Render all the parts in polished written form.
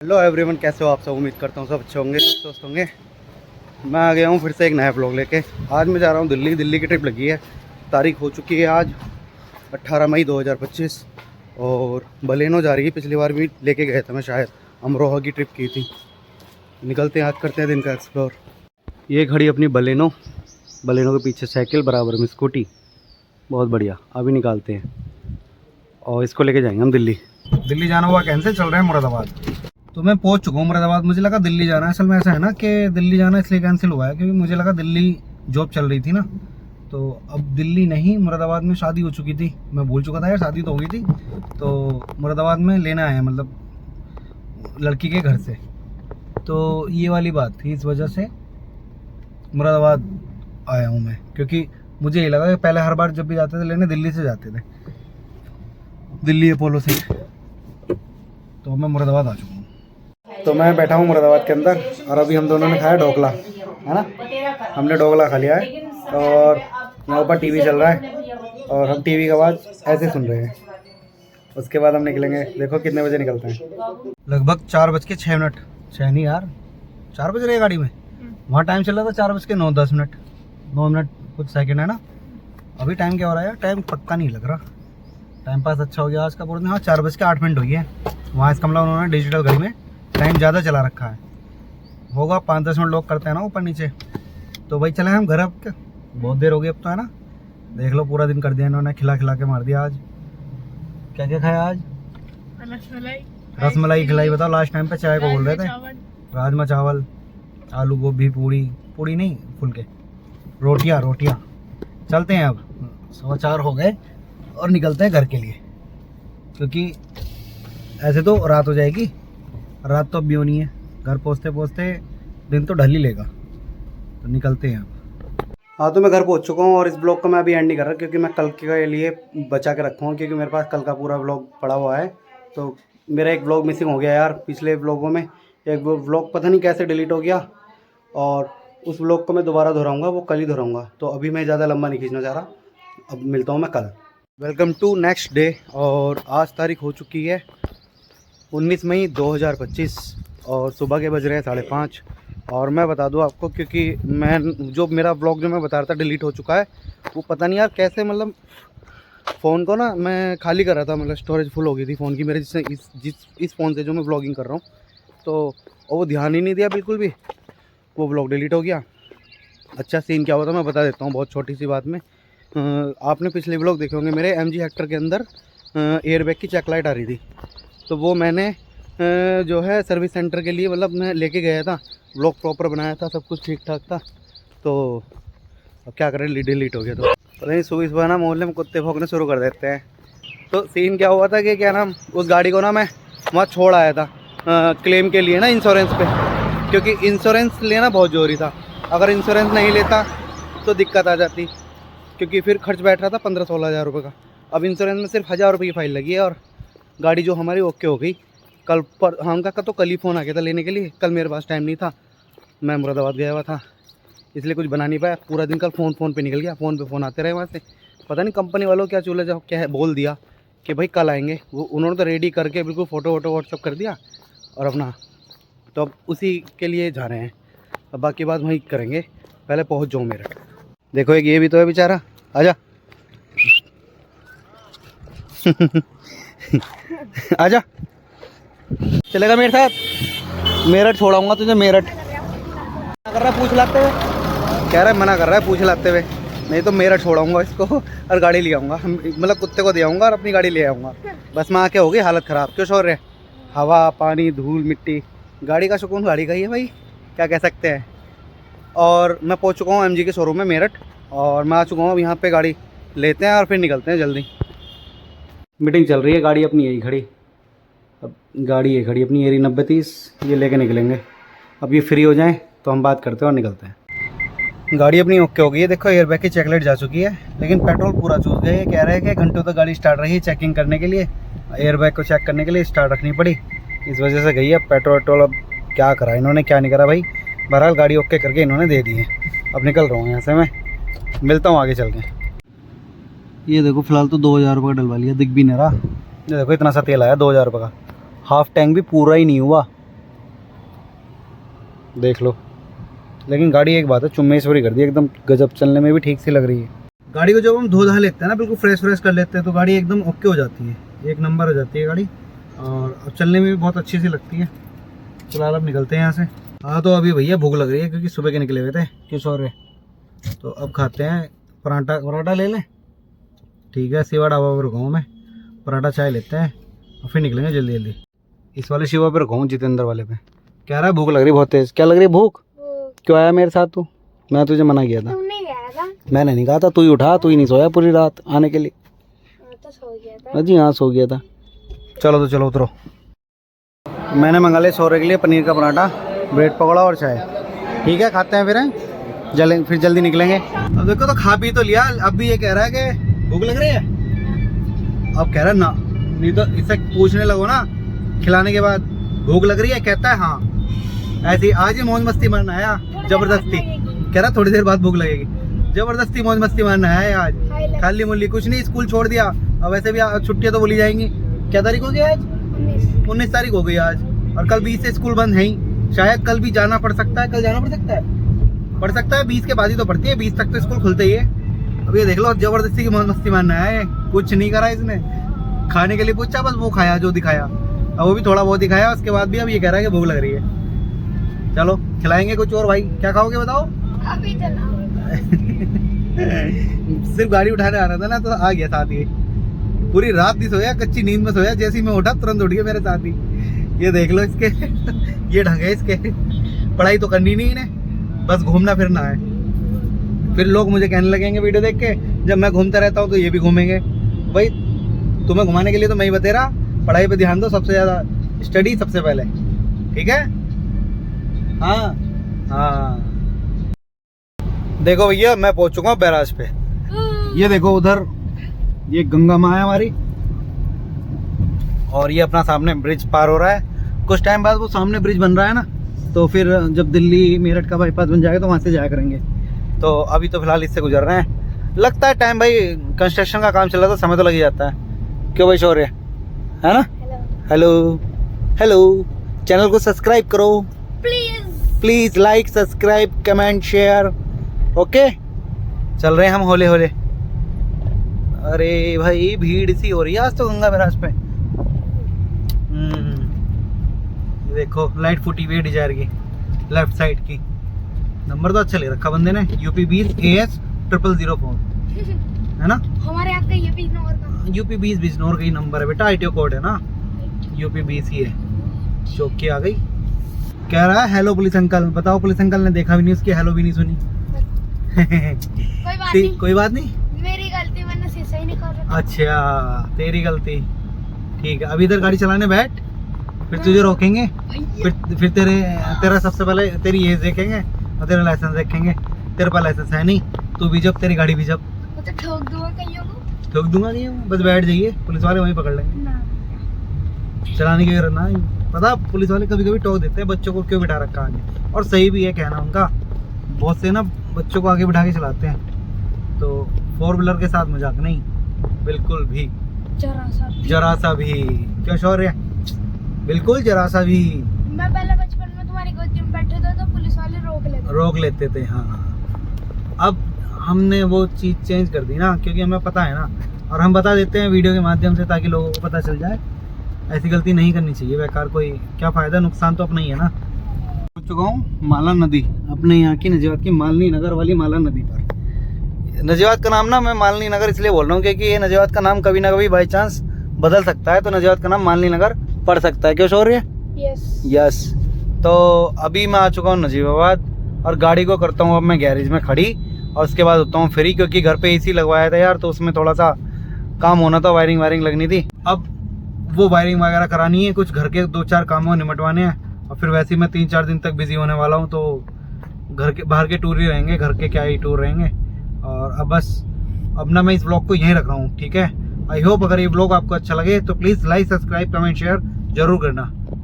Hello everyone, कैसे हो आप सब। उम्मीद करता हूँ सब अच्छे होंगे, दोस्त होंगे। मैं आ गया हूँ फिर से एक नया ब्लॉग लेके। आज मैं जा रहा हूँ दिल्ली की ट्रिप लगी है। तारीख हो चुकी है आज 18 मई 2025 और बलेनो जा रही है। पिछली बार भी लेके गए थे, मैं शायद अमरोहा की ट्रिप की थी। निकलते हैं, आज करते हैं दिन का एक्सप्लोर। ये खड़ी अपनी बलेनो के पीछे साइकिल, बराबर में स्कूटी। बहुत बढ़िया। अभी निकालते हैं और इसको लेके जाएंगे हम दिल्ली जाना हुआ कैंसिल, चल रहे हैं मुरादाबाद। तो मैं पहुंच चुका हूँ मुरादाबाद। मुझे लगा दिल्ली जाना है। असल में ऐसा है ना कि दिल्ली जाना इसलिए कैंसिल हुआ है क्योंकि मुझे लगा दिल्ली जॉब चल रही थी ना, तो अब दिल्ली नहीं, मुरादाबाद में शादी हो चुकी थी। मैं भूल चुका था यार, शादी तो हो गई थी। तो मुरादाबाद में लेना है, मतलब लड़की के घर से। तो ये वाली बात थी, इस वजह से मुरादाबाद आया हूँ मैं। क्योंकि मुझे ये लगा कि पहले हर बार जब भी जाते थे लेने, दिल्ली से जाते थे, दिल्ली अपोलो से। तो मैं मुरादाबाद आ चुका हूँ। तो मैं बैठा हूँ मुरादाबाद के अंदर और अभी हम दोनों ने खाया ढोकला, है ना। हमने ढोकला खा लिया है और यहाँ ऊपर टीवी चल रहा है और हम टीवी की आवाज़ ऐसे सुन रहे हैं। उसके बाद हम निकलेंगे। देखो कितने बजे निकलते हैं। लगभग 4:06। 6 नहीं यार, 4 बज रहे हैं गाड़ी में। वहाँ टाइम चल रहा था 4:09 9 मिनट कुछ सेकंड, है ना। अभी टाइम क्या हो रहा है यार, टाइम पक्का नहीं लग रहा। टाइम पास अच्छा हो गया आज का पूरा। हाँ, 4:08 हुई है। वहाँ इस कमला उन्होंने डिजिटल घड़ी में टाइम ज़्यादा चला रखा है। होगा 5-10 मिनट लोग करते हैं ना ऊपर नीचे। तो भाई चले हम घर अब क्या, बहुत देर हो गई अब तो, है ना। देख लो पूरा दिन कर दिया इन्होंने, खिला खिला के मार दिया। आज क्या क्या खाया आज? रसमलाई खिलाई। बताओ, लास्ट टाइम पे चाय को बोल रहे थे। राजमा चावल, आलू गोभी, पूड़ी नहीं, फुलके, रोटियाँ। चलते हैं अब, 4:15 हो गए और निकलते हैं घर के लिए। क्योंकि ऐसे तो रात हो जाएगी, रात तो अब भी होनी है। घर पहुँचते दिन तो ढल ही लेगा। तो निकलते हैं अब। हाँ, तो मैं घर पहुँच चुका हूँ और इस ब्लॉग को मैं अभी एंड नहीं कर रहा क्योंकि मैं कल के लिए बचा के रखा हूँ। क्योंकि मेरे पास कल का पूरा ब्लॉग पड़ा हुआ है। तो मेरा एक ब्लॉग मिसिंग हो गया यार। पिछले ब्लॉगों में एक ब्लॉग पता नहीं कैसे डिलीट हो गया और उस ब्लॉग को मैं दोबारा दोहराऊँगा, वो कल ही दोहराऊँगा। तो अभी मैं ज़्यादा लंबा नहीं खींचना चाह रहा। अब मिलता हूँ मैं कल। Welcome to next day. और आज तारीख हो चुकी है 19 मई 2025 और सुबह के बज रहे हैं 5:30। और मैं बता दूं आपको, क्योंकि मेरा ब्लॉग जो मैं बता रहा था डिलीट हो चुका है। वो पता नहीं यार कैसे, मतलब फ़ोन को ना मैं खाली कर रहा था, मतलब स्टोरेज फुल हो गई थी फ़ोन की मेरे, जिससे इस फ़ोन से जो मैं ब्लॉगिंग कर रहा हूँ। तो वो ध्यान ही नहीं दिया बिल्कुल भी, वो ब्लॉग डिलीट हो गया। अच्छा सीन क्या हुआ था मैं बता देता हूँ, बहुत छोटी सी बात में। आपने पिछले ब्लॉग देखे होंगे मेरे, MG हेक्टर के अंदर एयरबैग की चेक लाइट आ रही थी। तो वो मैंने जो है सर्विस सेंटर के लिए, मतलब मैं लेके गया था, ब्लॉग प्रॉपर बनाया था, सब कुछ ठीक ठाक था। तो अब क्या करें, डिलीट हो गया। तो पता नहीं, सुबह ना मोहल्ले में कुत्ते भौंकने शुरू कर देते हैं। तो सीन क्या हुआ था कि क्या नाम, उस गाड़ी को ना मैं वहाँ छोड़ आया था क्लेम के लिए ना, इंश्योरेंस पे। क्योंकि इंश्योरेंस लेना बहुत ज़रूरी था। अगर इंश्योरेंस नहीं लेता तो दिक्कत आ जाती, क्योंकि फिर खर्च बैठ रहा था 15-16 हज़ार रुपये का। अब इंश्योरेंस में सिर्फ 1000 रुपये की फ़ाइल लगी है और गाड़ी जो हमारी ओके हो गई। कल पर हमका तो कल ही फ़ोन आ गया था लेने के लिए। कल मेरे पास टाइम नहीं था, मैं मुरादाबाद गया हुआ था, इसलिए कुछ बना नहीं पाया। पूरा दिन कल फ़ोन पे निकल गया। फ़ोन पे फ़ोन आते रहे वहाँ से। पता नहीं कंपनी वालों क्या चूल्हे जाओ क्या है, बोल दिया कि भाई कल आएंगे। वो उन्होंने तो रेडी करके बिल्कुल फ़ोटो व्हाट्सअप कर दिया और अपना, तो अब उसी के लिए जा रहे हैं। अब बाकी बात वहीं करेंगे, पहले पहुँच जाऊँ मेरठ। देखो एक ये भी तो है बेचारा, आजा आजा, चलेगा मेरे साथ? मेरठ छोड़ाऊंगा तुझे, मेरठ। मना कर रहा है पूछ लाते हुए, कह रहा है मना कर रहा है पूछ लाते हुए। नहीं तो मेरठ छोड़ाऊंगा इसको और गाड़ी ले आऊँगा, मतलब कुत्ते को दे आऊँगा और अपनी गाड़ी ले आऊँगा। बस में आके होगी हालत ख़राब। क्यों शोर रहे? हवा, पानी, धूल, मिट्टी, गाड़ी का सुकून गाड़ी का ही है भाई, क्या कह सकते हैं। और मैं पहुँच चुका हूँ MG के शोरूम में मेरठ और मैं आ चुका हूँ। अब यहाँ पर गाड़ी लेते हैं और फिर निकलते हैं जल्दी। मीटिंग चल रही है, गाड़ी अपनी यही खड़ी। अब गाड़ी ये खड़ी अपनी एरी 9030, ये लेके निकलेंगे। अब ये फ्री हो जाएं तो हम बात करते हैं और निकलते हैं। गाड़ी अपनी ओके हो गई है। देखो एयरबैग की चेकलाइट जा चुकी है, लेकिन पेट्रोल पूरा चूस गया। ये कह रहे हैं कि घंटों तक गाड़ी स्टार्ट रही चेकिंग करने के लिए, एयरबैग को चेक करने के लिए स्टार्ट रखनी पड़ी, इस वजह से गई है। पेट्रोल अब क्या करा इन्होंने, क्या नहीं करा भाई। बहरहाल गाड़ी ओके करके इन्होंने दे दी है। अब निकल रहा हूँ यहाँ से मैं, मिलता हूँ आगे चल के। ये देखो फिलहाल तो 2000 रुपये का डलवा लिया, दिख भी नहीं रहा। ये देखो इतना सा तेल आया 2000 रुपये का। हाफ टैंक भी पूरा ही नहीं हुआ देख लो। लेकिन गाड़ी एक बात है, चुम्मेश्वरी कर दी एकदम गजब, चलने में भी ठीक सी लग रही है। गाड़ी को जब हम धो धा लेते हैं ना, बिल्कुल फ्रेश कर लेते हैं, तो गाड़ी एकदम ओके हो जाती है, एक नंबर हो जाती है गाड़ी, और अब चलने में भी बहुत अच्छी सी लगती है। फिलहाल अब निकलते हैं यहाँ से। हाँ तो अभी भैया भूख लग रही है क्योंकि सुबह के निकले हुए थे, क्यों सो रहे, तो अब खाते हैं पराठा ले लें। ठीक है, शिवा ढाबा पर रुका हूँ मैं, पराठा चाय लेते हैं और फिर निकलेंगे जल्दी। इस वाले शिवा पर रुका हूँ, जितेंद्र वाले पे। कह रहा है भूख लग रही बहुत तेज। क्या लग रही है भूख? क्यों आया मेरे साथ तू? मैं तुझे मना किया था। तुमने गया था? मैंने नहीं कहा था, तू ही उठा, तू ही नहीं सोया पूरी रात आने के लिए। तो सो गया था। जी हाँ, सो गया था। चलो तो चलो उतरो। मैंने मंगा लिया सो रहे के लिए पनीर का पराठा, ब्रेड पकौड़ा और चाय। ठीक है, खाते हैं फिर जल्दी निकलेंगे। अब देखो, तो खा पी तो लिया, अब भी ये कह रहा है कि भूख लग रही है। अब कह रहा है ना, नहीं तो इससे पूछने लगो ना खिलाने के बाद, भूख लग रही है, कहता है हाँ। ऐसी आज ही मौज मस्ती मारना आया, जबरदस्ती। कह रहा थोड़ी देर बाद भूख लगेगी, जबरदस्ती मौज मस्ती मारना है आज। खाली मुल्ली कुछ नहीं, स्कूल छोड़ दिया, अब वैसे भी छुट्टियां तो बोली जाएंगी। क्या तारीख हो गई आज? 19 तारीख हो गई आज, और कल 20 से स्कूल बंद है ही। शायद कल भी जाना पड़ सकता है, कल जाना पड़ सकता है 20 के बाद ही तो पड़ती है, 20 तक तो स्कूल खुलते ही है। अब ये देख लो, जबरदस्ती की मौज मस्ती मारना है, कुछ नहीं करा इसने। खाने के लिए पूछा, बस वो खाया जो दिखाया, अब वो भी थोड़ा बहुत दिखाया, उसके बाद भी अब ये कह रहा है कि भूख लग रही है। चलो खिलाएंगे कुछ और। भाई क्या खाओगे बताओ? अभी तो ना। सिर्फ गाड़ी उठाने आ रहा था ना, तो आ गया साथ ही। पूरी रात नहीं सोया, कच्ची नींद में सोया, जैसे ही मैं उठा तुरंत उठ गया मेरे साथ ही। ये देख लो इसके ये ढंग है इसके। पढ़ाई तो करनी नहीं इन्हें, बस घूमना फिरना है। फिर लोग मुझे कहने लगेंगे वीडियो देख के, जब मैं घूमता रहता हूँ तो ये भी घूमेंगे। भाई तुम्हें घुमाने के लिए तो मैं ही बतेरा, पढ़ाई पे ध्यान दो सबसे ज़्यादा, स्टडी सबसे पहले, ठीक है? हाँ। देखो भैया, मैं पहुंच चुका हूँ बैराज पे। ये देखो उधर, ये गंगा माँ है हमारी, और ये अपना सामने ब्रिज पार हो रहा है। कुछ टाइम बाद वो सामने ब्रिज बन रहा है ना, तो फिर जब दिल्ली मेरठ का बाईपास बन जाएगा तो वहाँ से जाया करेंगे। तो अभी तो फिलहाल इससे गुजर रहे हैं। लगता है टाइम, भाई कंस्ट्रक्शन का काम चल रहा था, समय तो लग ही जाता है। क्यों भाई शौर्य, है ना? हेलो, चैनल को सब्सक्राइब करो please, like subscribe comment share. Okay, चल रहे हैं हम होले। अरे भाई भीड़ सी हो रही है आज तो गंगा बैराज पे। देखो लाइट फूटी हुई है डिजायर की, लेफ्ट साइड की। नंबर तो अच्छा ले रखा बंदे ने, UP 20 AS 0004, है ना? हमारे यहाँ का UP 20 बिजनौर का ही नंबर है बेटा, ITO कोड है ना, UP 20 ही है। चौकी आ गई। कह रहा है हेलो पुलिस अंकल। बताओ, पुलिस अंकल ने देखा भी नहीं, उसकी हेलो भी नहीं सुनी। कोई बात नहीं, मेरी गलती, मैंने शीशा ही नहीं खोला। अच्छा तेरी गलती, ठीक है। अभी इधर गाड़ी चलाने बैठ, फिर तुझे रोकेंगे, फिर तेरा सबसे पहले तेरी एज देखेंगे और तेरा लाइसेंस देखेंगे। तेरे पास लाइसेंस है नहीं, तू भी जब, तेरी गाड़ी भी जब। तो ठोक दूंगा कहीं को। ठोक दूंगा नहीं, बस बैठ जाइए, पुलिस वाले वहीं पकड़ लेंगे। चलाने की जरूरत ना, पता पुलिस वाले कभी कभी टोक देते हैं बच्चों को, क्यों बिठा रखा आगे, और सही भी है कहना उनका। बहुत से ना बच्चों को आगे बिठा के चलाते हैं, तो 4 व्हीलर के साथ मजाक नहीं, बिल्कुल भी, जरा सा भी। क्यों शौर्य? बिल्कुल जरा सा भी। मैं पहले बचपन में तुम्हारी गोदी में बैठे थे तो पुलिस वाले रोक लेते थे। हाँ, अब हमने वो चीज़ चेंज कर दी ना, क्योंकि हमें पता है ना, और हम बता देते हैं वीडियो के माध्यम से ताकि लोगों को पता चल जाए। ऐसी गलती नहीं करनी चाहिए, बेकार कोई क्या फ़ायदा, नुकसान तो अपना ही है ना। पहुंच चुका हूँ माला नदी, अपने यहाँ की नजीवात की मालनी नगर वाली माला नदी पर। नजीवात का नाम ना मैं मालनी नगर इसलिए बोल रहा हूँ क्योंकि ये नजीवात का नाम कभी ना कभी बाई चांस बदल सकता है, तो नजीवात का नाम मालनी नगर पड़ सकता है। क्यों शौर्य? यस। तो अभी मैं आ चुका हूँ नजीबाबाद, और गाड़ी को करता हूँ अब मैं गैरेज में खड़ी, और उसके बाद होता हूँ फ्री, क्योंकि घर पे AC लगवाया था यार, तो उसमें थोड़ा सा काम होना था, वायरिंग लगनी थी। अब वो वायरिंग वगैरह करानी है, कुछ घर के 2-4 कामों निमटवाने हैं, और फिर वैसे ही मैं 3-4 दिन तक बिजी होने वाला हूँ, तो घर के बाहर के टूर ही रहेंगे, घर के क्या ही टूर रहेंगे। और अब बस अब ना मैं इस ब्लॉग को यहीं रख रहा हूँ, ठीक है? आई होप अगर ये ब्लॉग आपको अच्छा लगे तो please like subscribe comment share जरूर करना।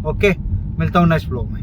ओके, मिलता हूँ नेक्स्ट ब्लॉग में।